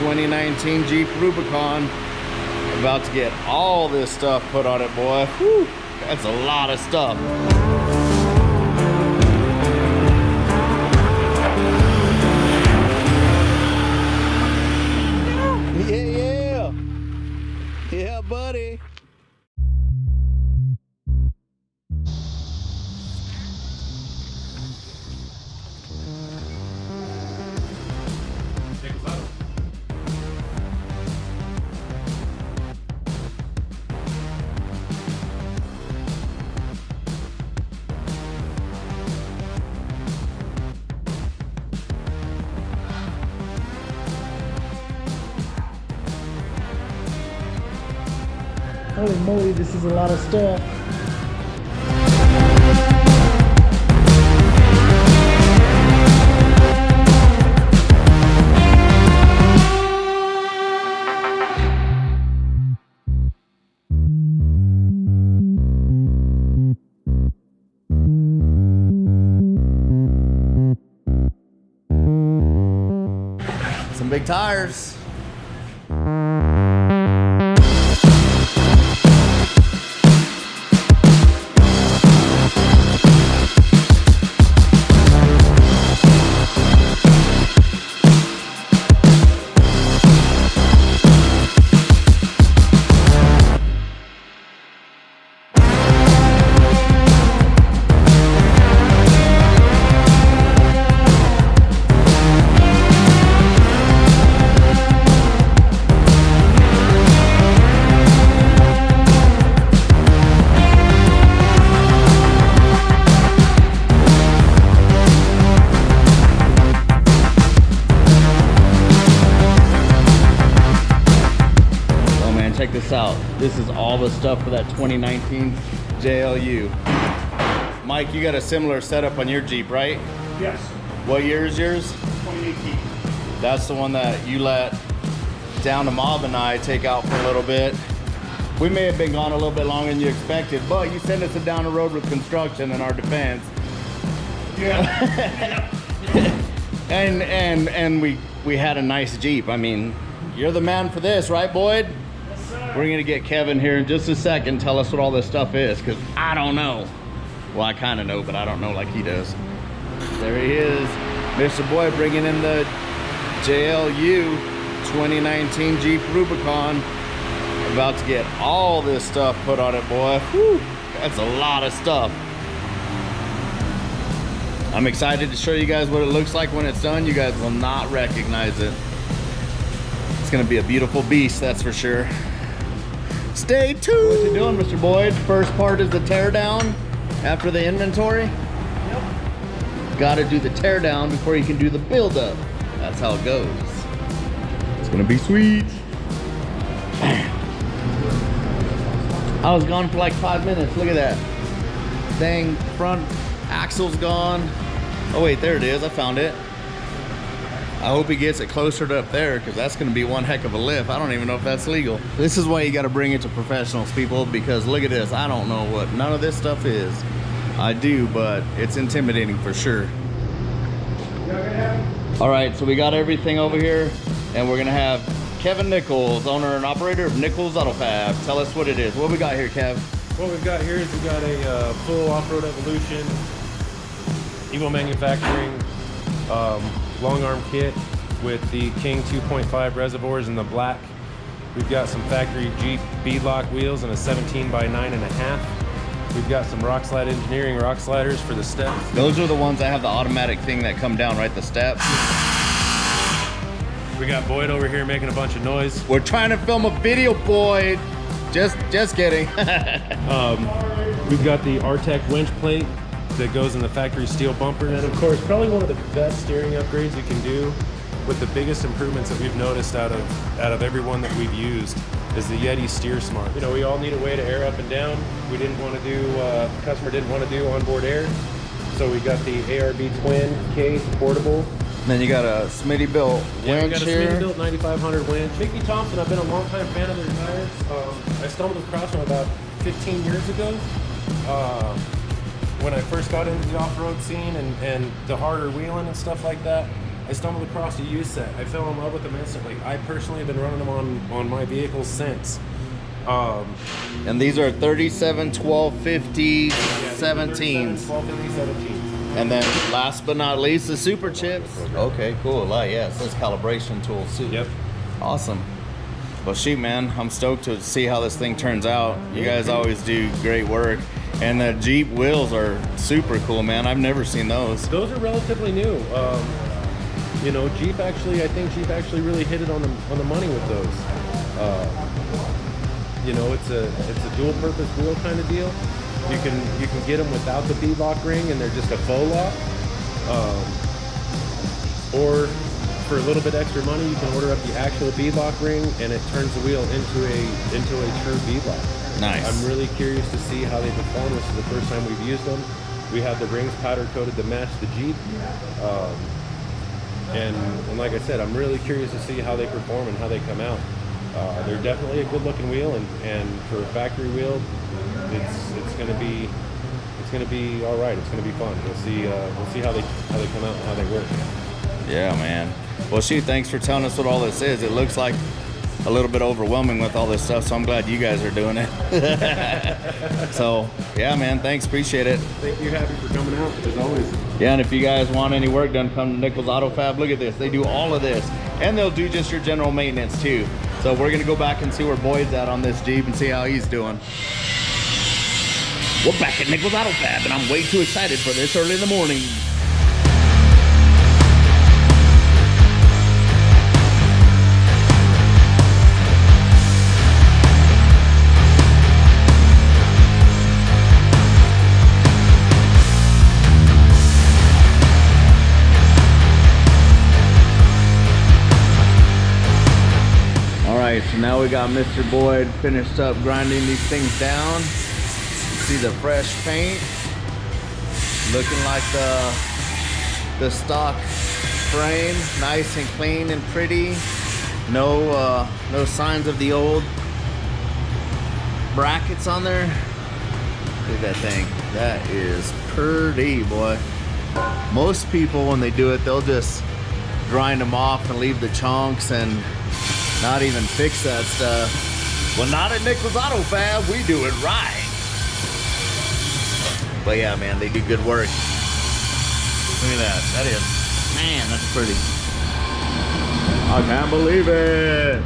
2019 Jeep Rubicon. About to get all this stuff put on it, boy. Whew, that's a lot of stuff. Yeah. Yeah, buddy. Holy moly, this is a lot of stuff. Some big tires. Check this out. This is all the stuff for that 2019 JLU. Mike, you got a similar setup on your Jeep, right? Yes. What year is yours? 2018. That's the one that you let down to Mob and I take out for a little bit. We may have been gone a little bit longer than you expected, but you sent us down the road with construction in our defense. Yeah. and we had a nice Jeep. I mean, you're the man for this, right, Boyd? We're gonna get Kevin here in just a second, tell us what all this stuff is, because I don't know. Well, I kind of know, but I don't know like he does. There he is, Mr. Boyd, bringing in the JLU 2019 Jeep Rubicon. About to get all this stuff put on it, boy. Whew, that's a lot of stuff. I'm excited to show you guys what it looks like when it's done. You guys will not recognize it. It's gonna be a beautiful beast, that's for sure. Stay tuned. What you doing, Mr. Boyd? First part is the tear down after the inventory. Yep. Got to do the tear down before you can do the build up. That's how it goes. It's gonna be sweet. I was gone for like 5 minutes. Look at that. Dang, front axle's gone. Oh wait, there it is. I found it. I hope he gets it closer to up there, because that's going to be one heck of a lift. I don't even know if that's legal. This is why you got to bring it to professionals, people, because look at this. I don't know what none of this stuff is. I do, but it's intimidating for sure. All right, so we got everything over here, and we're going to have Kevin Nichols, owner and operator of Nichols Auto Fab. Tell us what it is. What we got here, Kev? What we've got here is we've got a full off-road evolution, EVO manufacturing, long arm kit with the King 2.5 reservoirs in the black. We've got some factory Jeep beadlock wheels and a 17 by 9.5. We've got some rock slide engineering rock sliders for the steps. Those are the ones that have the automatic thing that come down, right? The steps. We got Boyd over here making a bunch of noise. We're trying to film a video, Boyd. Just kidding. We've got the RTEC winch plate that goes in the factory steel bumper. And of course, probably one of the best steering upgrades you can do, with the biggest improvements that we've noticed out of every one that we've used, is the Yeti Steer Smart. You know, we all need a way to air up and down. We didn't want to do, the customer didn't want to do onboard air. So we got the ARB twin case portable. And then you got a smittybilt Yeah, we winch got a here. smittybilt 9500 winch. Mickey Thompson, I've been a long-time fan of their tires. I stumbled across them about 15 years ago when I first got into the off-road scene and the harder wheeling and stuff like that. I stumbled across a used set. I fell in love with them instantly. I personally have been running them on my vehicles since. And these are 37, 12, 50, 17s. 12, 50, 17s. And then last but not least, the super chips. Okay, cool. Yeah, it says calibration tools too. Yep. Awesome. Well, shoot, man, I'm stoked to see how this thing turns out. You guys always do great work. And the Jeep wheels are super cool, man. I've never seen those. Those are relatively new. You know, I think Jeep actually really hit it on the money with those. You know, it's a dual purpose wheel kind of deal. You can get them without the beadlock ring and they're just a faux lock. Or for a little bit extra money, you can order up the actual beadlock ring and it turns the wheel into a true beadlock. Nice. I'm really curious to see how they perform. This is the first time we've used them. We have the rings powder coated to match the Jeep. And like I said, I'm really curious to see how they perform and how they come out. They're definitely a good looking wheel, and for a factory wheel, it's gonna be all right. It's gonna be fun. We'll see how they come out and how they work. Yeah, man. Well, shoot, thanks for telling us what all this is. It looks like a little bit overwhelming with all this stuff, so I'm glad you guys are doing it. So, yeah, man, thanks. Appreciate it. Thank you, Happy, for coming out, as always. Yeah, and if you guys want any work done, come to Nichols Auto Fab. Look at this. They do all of this, and they'll do just your general maintenance, too. So we're going to go back and see where Boyd's at on this Jeep and see how he's doing. We're back at Nichols Auto Fab, and I'm way too excited for this early in the morning. So now we got Mr. Boyd finished up grinding these things down. See the fresh paint, looking like the stock frame, nice and clean and pretty. No signs of the old brackets on there. Look at that thing. That is pretty, boy. Most people, when they do it, they'll just grind them off and leave the chunks and not even fix that stuff. Well, not at Nichols Auto Fab, we do it right. But yeah, man, they do good work. Look at that. That is, man, that's pretty. I can't believe it.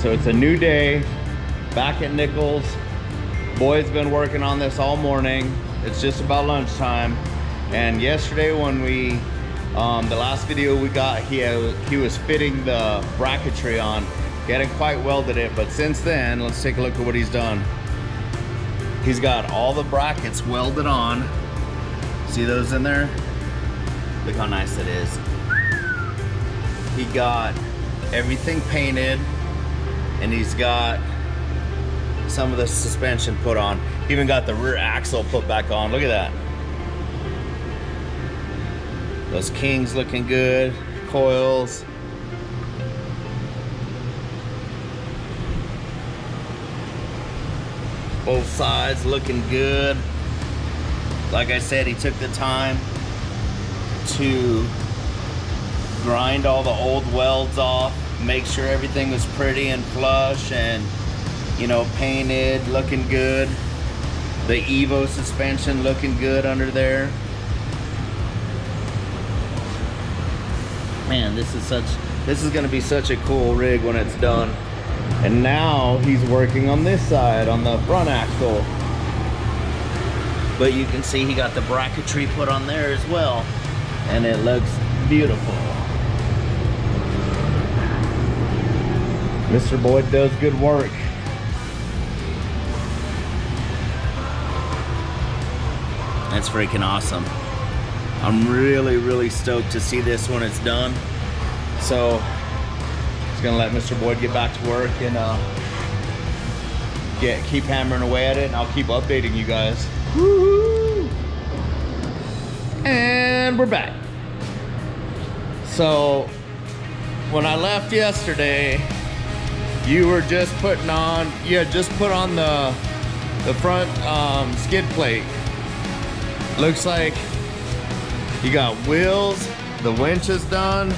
So it's a new day back at Nichols. Boyd's been working on this all morning. It's just about lunchtime. And yesterday when we, the last video we got, he was fitting the bracketry on. He hadn't quite welded it, but since then, let's take a look at what he's done. He's got all the brackets welded on. See those in there? Look how nice it is. He got everything painted, and he's got some of the suspension put on. He even got the rear axle put back on. Look at that. Those Kings looking good. Coils. Both sides looking good. Like I said, he took the time to grind all the old welds off, make sure everything was pretty and flush and, you know, painted, looking good. The EVO suspension looking good under there. Man, this is gonna be such a cool rig when it's done. And now he's working on this side, on the front axle. But you can see he got the bracketry put on there as well. And it looks beautiful. Mr. Boyd does good work. That's freaking awesome. I'm really stoked to see this when it's done. So, just gonna let Mr. Boyd get back to work and keep hammering away at it, and I'll keep updating you guys. Woo-hoo! And we're back. So, when I left yesterday, you were just putting on, you had just put on the front skid plate. Looks like you got wheels, the winch is done.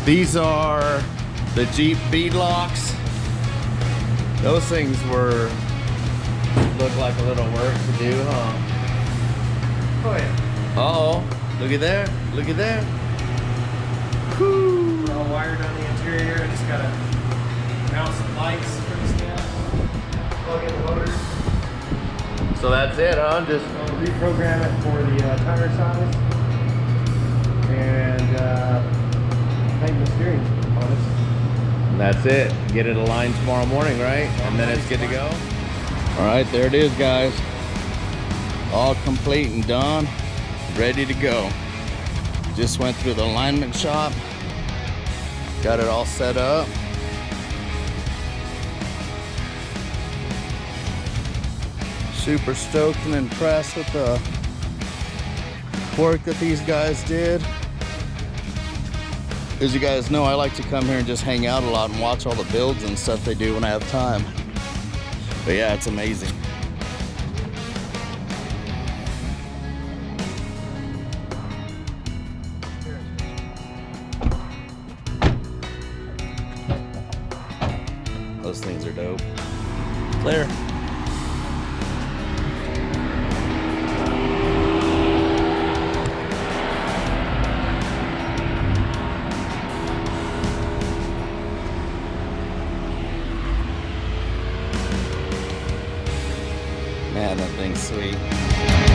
These are the Jeep bead locks. Those things look like a little work to do, huh? Oh yeah. Uh-oh, look at there, look at there. Whew. We're all wired on the interior. I just gotta mount some lights for the stand. Plug in the motor. So that's it, huh? Just I'll reprogram it for the tire size and tighten the steering on it. that's it. Get it aligned tomorrow morning, right? And then it's good to go. All right, there it is, guys. All complete and done, ready to go. Just went through the alignment shop, got it all set up. Super stoked and impressed with the work that these guys did. As you guys know, I like to come here and just hang out a lot and watch all the builds and stuff they do when I have time. But yeah, it's amazing. Those things are dope. Clear. Man, that thing's sweet.